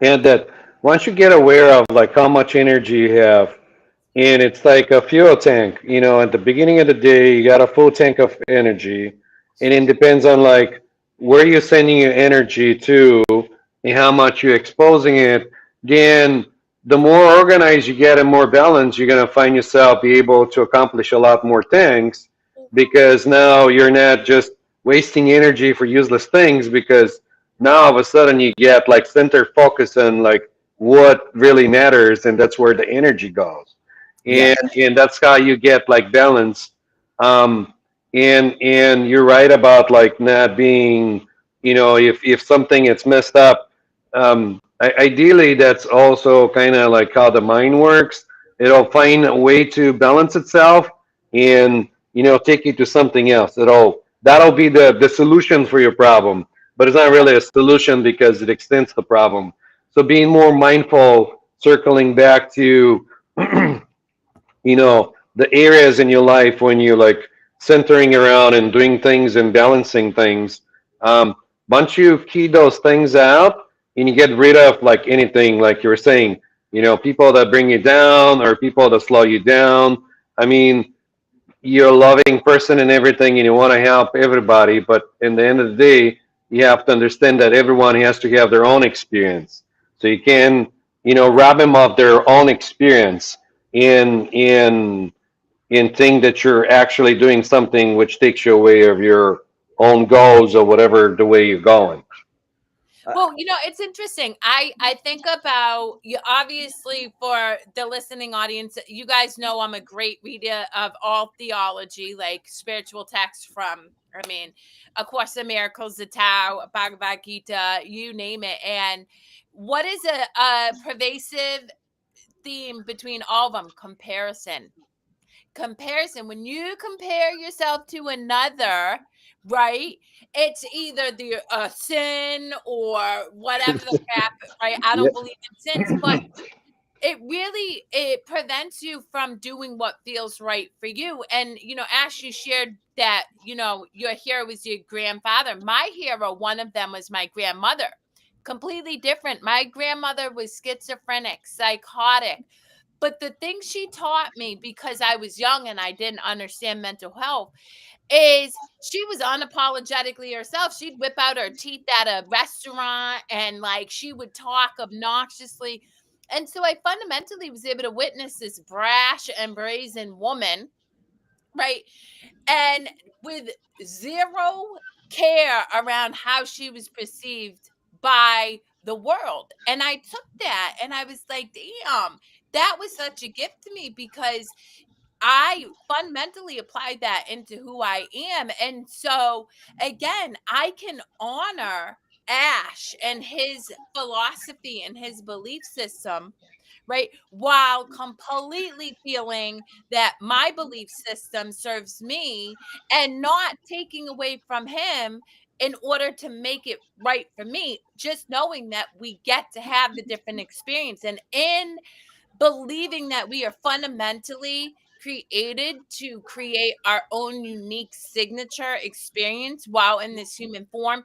add that once you get aware of like how much energy you have, and it's like a fuel tank. At the beginning of the day, you got a full tank of energy, and it depends on like where you're sending your energy to and how much you're exposing it. Then the more organized you get and more balanced, you're gonna find yourself be able to accomplish a lot more things because now you're not just wasting energy for useless things because now all of a sudden you get like center focus on like what really matters, and that's where the energy goes. Yeah. And that's how you get like balance. um and you're right about like not being, if something is messed up, ideally that's also kind of like how the mind works. It'll find a way to balance itself and take you to something else. That'll be the solution for your problem, but it's not really a solution because it extends the problem. So being more mindful, circling back to the areas in your life when you're like centering around and doing things and balancing things. Once you key those things out and you get rid of like anything, like you were saying, people that bring you down or people that slow you down. I mean, you're a loving person and everything and you want to help everybody, but in the end of the day, you have to understand that everyone has to have their own experience. So you can, rob them of their own experience in think that you're actually doing something which takes you away of your own goals or whatever the way you're going. Uh, well, it's interesting. I think about you obviously for the listening audience, you guys know I'm a great reader of all theology, like spiritual texts from I mean, A Course in Miracles, the Tao, Bhagavad Gita, you name it. And what is a pervasive theme between all of them? Comparison. When you compare yourself to another, right, it's either the sin or whatever the crap, right? I Yeah. don't believe in sins, but it prevents you from doing what feels right for you. And Ash, you shared that your hero was your grandfather. My hero, one of them, was my grandmother. Completely different. My grandmother was schizophrenic, psychotic, but the thing she taught me, because I was young and I didn't understand mental health, is she was unapologetically herself. She'd whip out her teeth at a restaurant and like she would talk obnoxiously. And so I fundamentally was able to witness this brash and brazen woman, right? And with zero care around how she was perceived by the world. And I took that and I was like, damn, that was such a gift to me because I fundamentally applied that into who I am. And so, again, I can honor Ash and his philosophy and his belief system, right? While completely feeling that my belief system serves me and not taking away from him in order to make it right for me, just knowing that we get to have the different experience. And in believing that we are fundamentally created to create our own unique signature experience while in this human form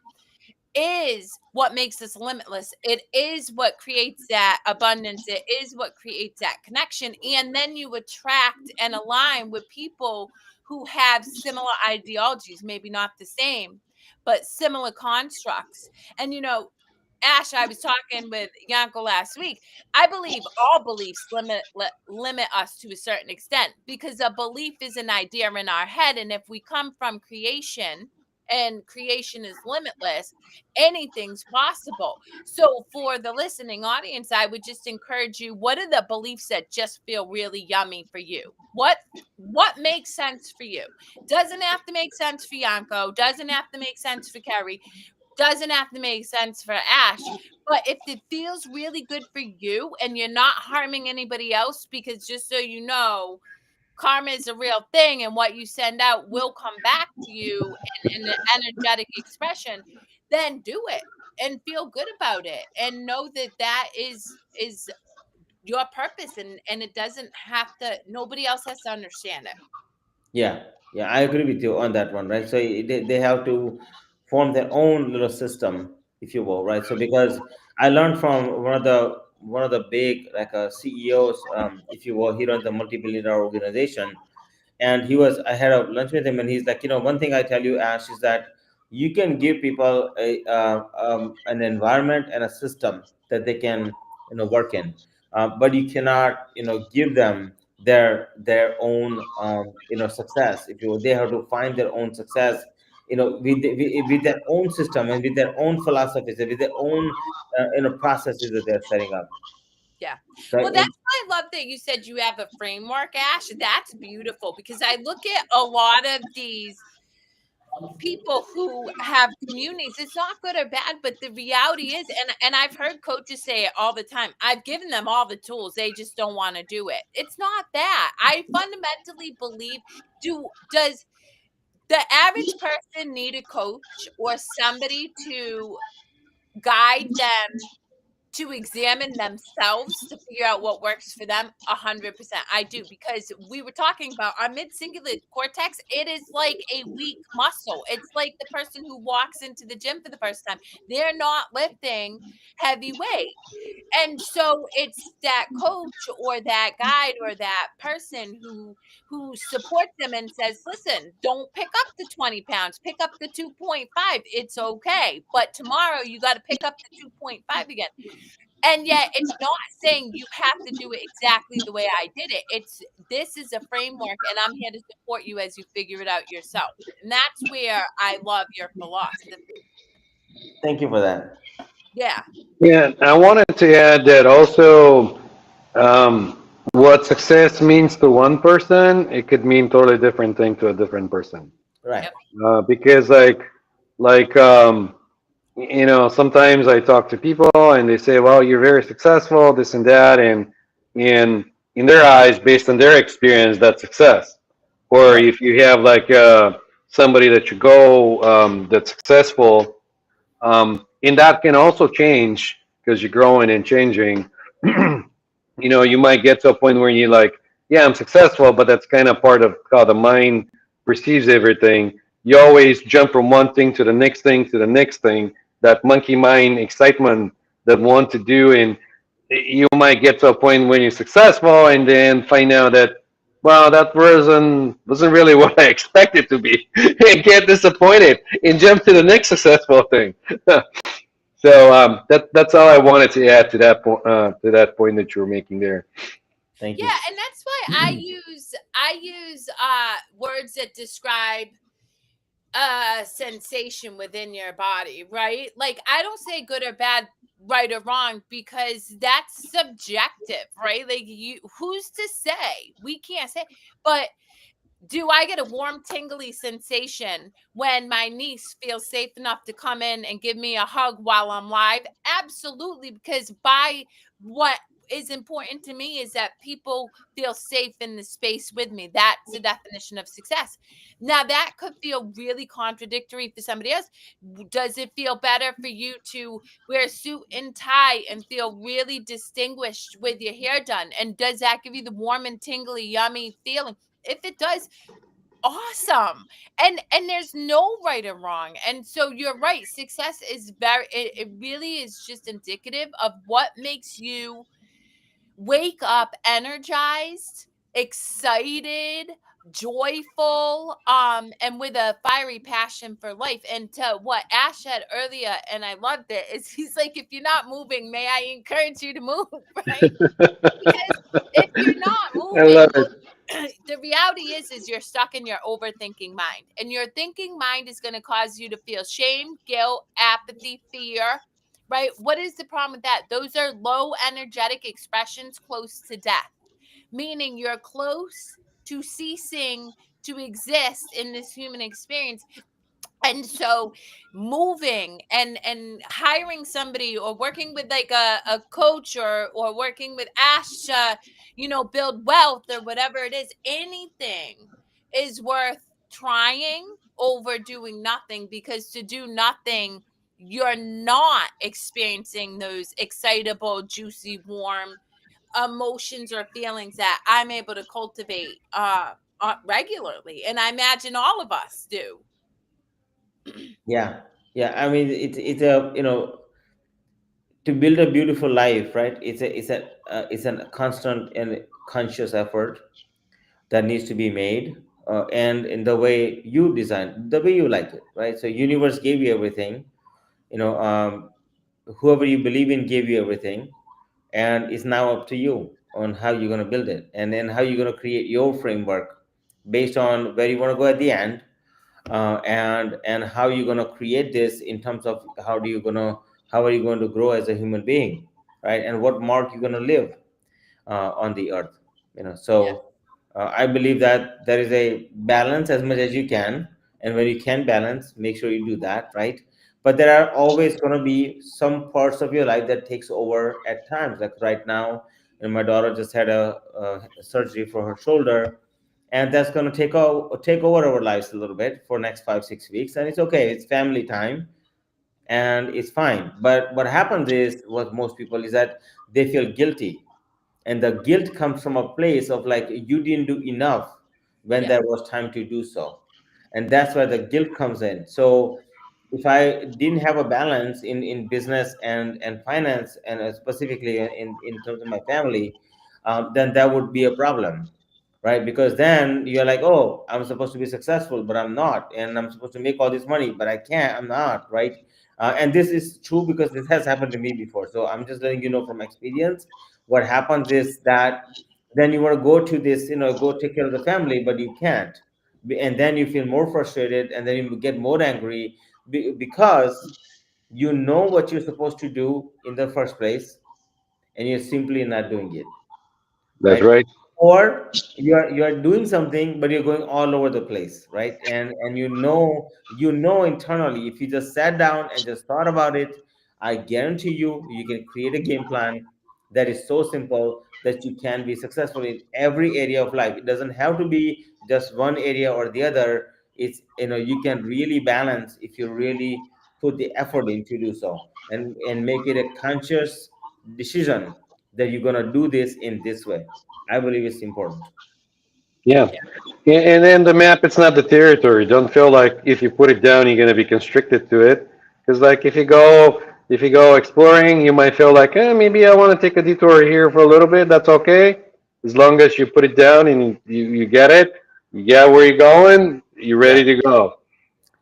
is what makes us limitless. It is what creates that abundance. It is what creates that connection. And then you attract and align with people who have similar ideologies, maybe not the same, but similar constructs. And Ash, I was talking with Yanko last week. I believe all beliefs limit us to a certain extent because a belief is an idea in our head. And if we come from creation and creation is limitless, anything's possible. So for the listening audience, I would just encourage you, what are the beliefs that just feel really yummy for you? What makes sense for you? Doesn't have to make sense for Yanko, doesn't have to make sense for Kerri, doesn't have to make sense for Ash. But if it feels really good for you and you're not harming anybody else, because just so you know, karma is a real thing and what you send out will come back to you in an energetic expression, then do it. and feel good about it, and know that that is your purpose, and it doesn't have to, nobody else has to understand it. Yeah, yeah, I agree with you on that one, right? So they have to form their own little system, if you will, right? So because I learned from one of the big like CEOs, if you will, he runs a multi-billion-dollar organization, and I had a lunch with him, and he's like, one thing I tell you, Ash, is that you can give people an environment and a system that they can work in, but you cannot give them their own success. If you They have to find their own success, with their own system and with their own philosophies and with their own processes that they're setting up. Yeah. So Well, that's why I love that you said you have a framework, Ash. That's beautiful, because I look at a lot of these people who have communities. It's not good or bad, but the reality is, and I've heard coaches say it all the time, I've given them all the tools, they just don't want to do it. It's not that. I fundamentally believe, does the average person need a coach or somebody to guide them to examine themselves to figure out what works for them? 100% I do, because we were talking about our mid-cingulate cortex. It is like a weak muscle. It's like the person who walks into the gym for the first time, they're not lifting heavy weight. And so it's that coach or that guide or that person who supports them and says, listen, don't pick up the 20 pounds, pick up the 2.5. It's okay, but tomorrow you got to pick up the 2.5 again. And yet it's not saying you have to do it exactly the way I did it. It's, this is a framework, and I'm here to support you as you figure it out yourself. And that's where I love your philosophy. thank you for that. Yeah. Yeah, I wanted to add that also, what success means to one person, it could mean totally different thing to a different person. Right. Yep. Because like sometimes I talk to people and they say, "Well, you're very successful, this and that," and in in their eyes, based on their experience, that's success. Or Right. if you have like somebody that you go that's successful, and that can also change because you're growing and changing. You might get to a point where you're like, yeah, I'm successful, but that's kind of part of how the mind perceives everything. You always jump from one thing to the next thing to the next thing, that monkey mind excitement that want to do. And you might get to a point when you're successful and then find out that, well, that wasn't really what I expected to be, and get disappointed and jump to the next successful thing. So that's all I wanted to add to that point that you were making there. Thank Yeah, you. and that's why I use words that describe sensation within your body, right? Like, I don't say good or bad, right or wrong, because that's subjective, right? Like, you, who's to say? We can't say. But do I get a warm, tingly sensation when my niece feels safe enough to come in and give me a hug while I'm live? Absolutely, because by what is important to me is that people feel safe in the space with me. That's the definition of success. Now, that could feel really contradictory for somebody else. Does it feel better for you to wear a suit and tie and feel really distinguished with your hair done? And does that give you the warm and tingly, yummy feeling? If it does, awesome. And there's no right or wrong. And so you're right, success is it really is just indicative of what makes you wake up energized, excited, joyful, and with a fiery passion for life. And to what Ash said earlier, and I loved it, is he's like, if you're not moving, may I encourage you to move, right? Because if you're not I moving, love it. the reality is you're stuck in your overthinking mind, and your thinking mind is going to cause you to feel shame, guilt, apathy, fear, right? What is the problem with that? Those are low energetic expressions close to death, meaning you're close to ceasing to exist in this human experience. And so moving and hiring somebody or working with like a coach or working with Ash to, build wealth or whatever it is, anything is worth trying over doing nothing, because to do nothing, you're not experiencing those excitable, juicy, warm emotions or feelings that I'm able to cultivate regularly. And I imagine all of us do. Yeah, yeah. I mean, it's a, to build a beautiful life, right? It's a constant and conscious effort that needs to be made, and in the way you design, the way you like it, right? So universe gave you everything, you know. Whoever you believe in gave you everything, and it's now up to you on how you're going to build it, and then how you're going to create your framework based on where you want to go at the end, and how you're going to create this in terms of how are you going to grow as a human being, right? And what mark you're going to live on the earth, Yeah. so I believe that there is a balance as much as you can, and when you can balance, make sure you do that, right? But there are always going to be some parts of your life that takes over at times, like right now, and my daughter just had a surgery for her shoulder, and that's going to take over our lives a little bit for next 5 6 weeks, and it's okay, it's family time, and it's fine. But what happens is, what most people is that they feel guilty, and the guilt comes from a place of like you didn't do enough when Yeah. there was time to do so, and that's where the guilt comes in. So if I didn't have a balance in business and finance, and specifically in terms of my family, then that would be a problem, right? Because then you're like, oh, I'm supposed to be successful but I'm not, and I'm supposed to make all this money but I can't, I'm not, right? And this is true because this has happened to me before, so I'm just letting you know from experience. What happens is that then you want to go to this, go take care of the family, but you can't. And then you feel more frustrated, and then you get more angry, because you know what you're supposed to do in the first place, and you're simply not doing it, That's right? right. Or you are doing something but you're going all over the place, right? And you know internally, if you just sat down and just thought about it, I guarantee you can create a game plan that is so simple that you can be successful in every area of life. It doesn't have to be just one area or the other. It's, you can really balance if you really put the effort in to do so, and make it a conscious decision that you're going to do this in this way. I believe it's important. Yeah. Yeah. And then the map, it's not the territory. Don't feel like if you put it down, you're going to be constricted to it. Because like if you go exploring, you might feel like, maybe I want to take a detour here for a little bit. That's okay. As long as you put it down and you get it, you get where you're going, you're Yeah. ready to go.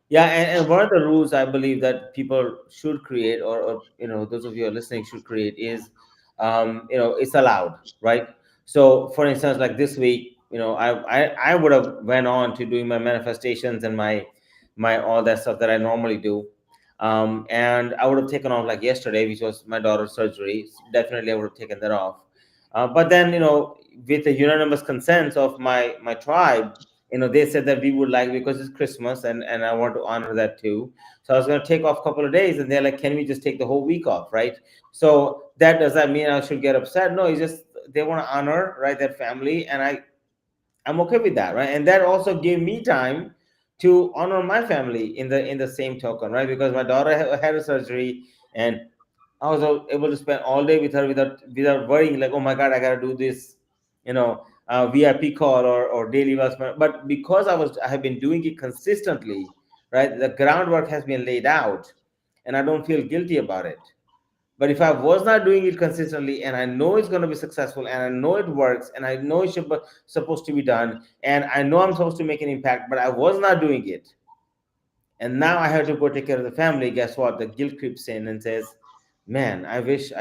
Yeah, and one of the rules I believe that people should create, or those of you who are listening should create, is, it's allowed, right? So, for instance, like this week, I would have went on to doing my manifestations and my all that stuff that I normally do, and I would have taken off like yesterday, which was my daughter's surgery. Definitely, I would have taken that off. But then, with the unanimous consent of my tribe, they said that we would like, because it's Christmas, and I want to honor that too. So I was going to take off a couple of days, and they're like, can we just take the whole week off, right? So that, does that mean I should get upset? No, it's just they want to honor, right, that family, and I'm okay with that, right? And that also gave me time to honor my family in the same token, right? Because my daughter had a surgery, and I was able to spend all day with her without worrying, like, oh my God, I gotta do this, VIP call or daily investment. But because I have been doing it consistently, right? The groundwork has been laid out, and I don't feel guilty about it. But if I was not doing it consistently, and I know it's going to be successful, and I know it works, and I know it's supposed to be done, and I know I'm supposed to make an impact, but I was not doing it, and now I have to go take care of the family, guess what? The guilt creeps in and says, man, I wish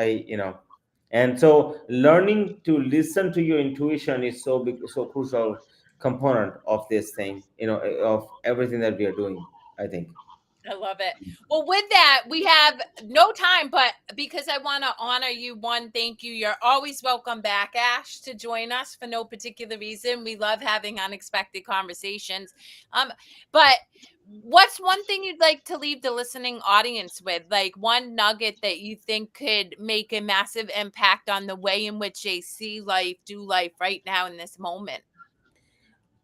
and so learning to listen to your intuition is so big, so crucial component of this thing, of everything that we are doing, I think. I love it. Well, with that, we have no time, but because I want to honor you, one, thank you. You're always welcome back, Ash, to join us for no particular reason. We love having unexpected conversations. But what's one thing you'd like to leave the listening audience with? Like one nugget that you think could make a massive impact on the way in which they see life, do life right now in this moment?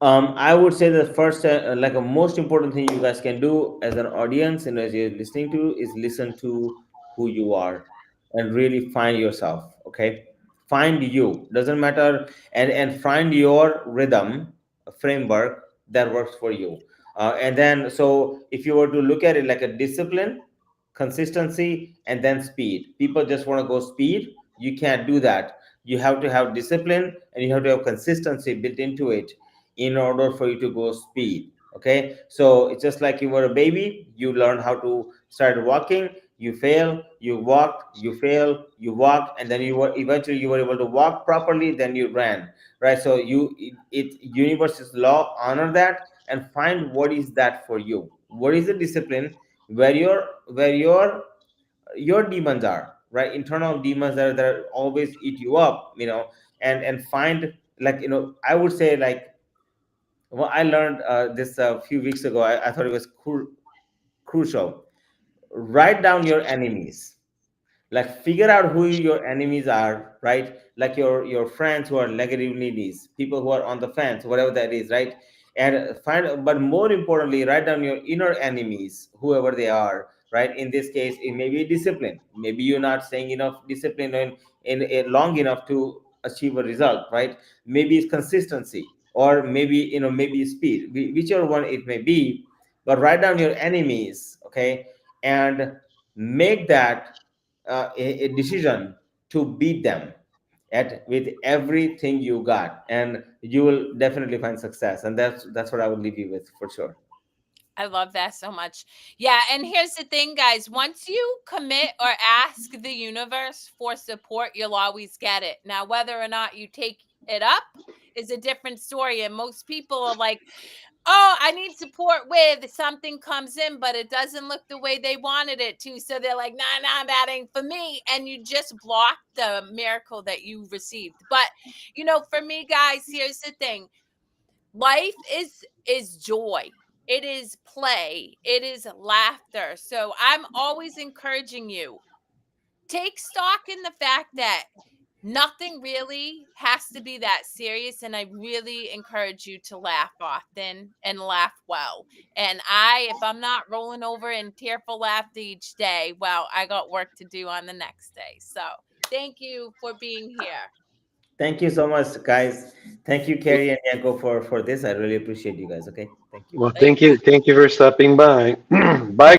I would say the first, like a most important thing you guys can do as an audience and as you're listening to is listen to who you are and really find yourself. Okay, find you. Doesn't matter, and find your rhythm framework that works for you. And then, so if you were to look at it like a discipline, consistency, and then speed. People just want to go speed. You can't do that. You have to have discipline and you have to have consistency built into it in order for you to go speed. Okay, so it's just like you were a baby, you learn how to start walking, you fail, you walked, you fail, you walked, and then you were eventually you were able to walk properly, then you ran, right? So it universe's law, honor that and find what is that for you, what is the discipline where your demons are, right? Internal demons that always eat you up, and find, like, I would say, like, well, I learned this a few weeks ago. I thought it was crucial. Write down your enemies, like figure out who your enemies are, right? Like your friends who are negatively needs, people who are on the fence, whatever that is, right? And find, but more importantly, write down your inner enemies, whoever they are, right? In this case, it may be discipline. Maybe you're not saying enough discipline in a long enough to achieve a result, right? Maybe it's consistency, or maybe, maybe speed, whichever one it may be. But write down your enemies, okay, and make that a decision to beat them at with everything you got, and you will definitely find success. And that's what I would leave you with for sure. I love that so much. Yeah, and here's the thing, guys. Once you commit or ask the universe for support, you'll always get it. Now, whether or not you take it up is a different story. And most people are like, oh, I need support with something comes in, but it doesn't look the way they wanted it to. So they're like, nah, nah, that ain't for me. And you just block the miracle that you received. But, for me, guys, here's the thing. Life is joy. It is play. It is laughter. So I'm always encouraging you, take stock in the fact that nothing really has to be that serious. And I really encourage you to laugh often and laugh well. And if I'm not rolling over in tearful laughter each day, well, I got work to do on the next day. So thank you for being here. Thank you so much, guys. Thank you, Kerri and Yanko, for this. I really appreciate you guys. Okay, thank you. Well, Thank thank you for stopping by. Bye,